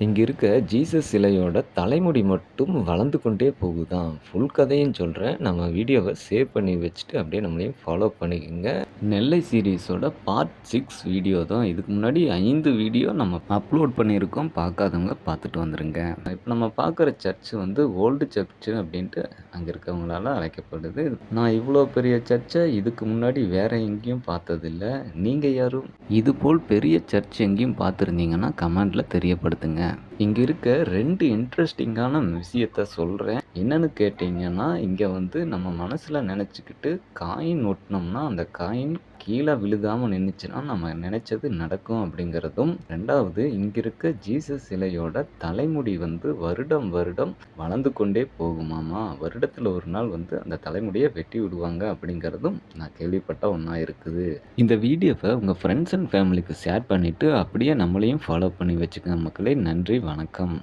இங்க இருக்க ஜீசஸ் சிலையோட தலைமுடி மட்டும் வளர்ந்து கொண்டே போகுதாம். ஃபுல் கதையும் சொல்றேன். நம்ம வீடியோவ சேவ் பண்ணி வச்சுட்டு அப்படியே நம்மளையும் ஃபாலோ பண்ணிக்கங்க. நெல்லை சீரிஸோட பார்ட் 6 வீடியோ தான். இதுக்கு முன்னாடி 5 வீடியோ நம்ம அப்லோட் பண்ணியிருக்கோம். பார்க்காதவங்க பார்த்துட்டு வந்துருங்க. இப்ப நம்ம பார்க்குற சர்ச் வந்து ஓல்டு சர்ச் அப்படின்ட்டு அங்க இருக்கவங்களால அழைக்கப்படுது. நான் இவ்வளோ பெரிய சர்ச்சை இதுக்கு முன்னாடி வேற எங்கேயும் பார்த்ததில்ல. நீங்க யாரும் இதுபோல் பெரிய சர்ச் எங்கேயும் பார்த்துருந்தீங்கன்னா கமெண்ட்ல தெரியப்படுத்துங்க. இங்க இருக்க 2 இன்ட்ரஸ்டிங்கான விஷயத்த சொல்றேன். என்னன்னு கேட்டீங்கன்னா, இங்க வந்து நம்ம மனசுல நெனச்சுக்கிட்டு காயின் ஒட்டுனோம்னா, அந்த காயின் கீழ விழுகாம நின்னுச்சுன்னா, நம்ம நெனச்சது நடக்கும் அப்படிங்கிறதும், 2வது இங்க இருக்க ஜீசஸ் சிலையோட தலைமுடி வந்து வருடம் வருடம் வளர்ந்து கொண்டே போகுமாமா. வருடத்துல ஒரு நாள் வந்து அந்த தலைமுடிய வெட்டி விடுவாங்க அப்படிங்கிறதும் நான் கேள்விப்பட்ட ஒண்ணா இருக்குது. இந்த வீடியோவ உங்க ஃப்ரெண்ட்ஸ் அண்ட் ஃபேமிலிக்கு ஷேர் பண்ணிட்டு, அப்படியே நம்மளையும் ஃபாலோ பண்ணி வச்சுக்கங்க மக்களே. நன்றி, வணக்கம்.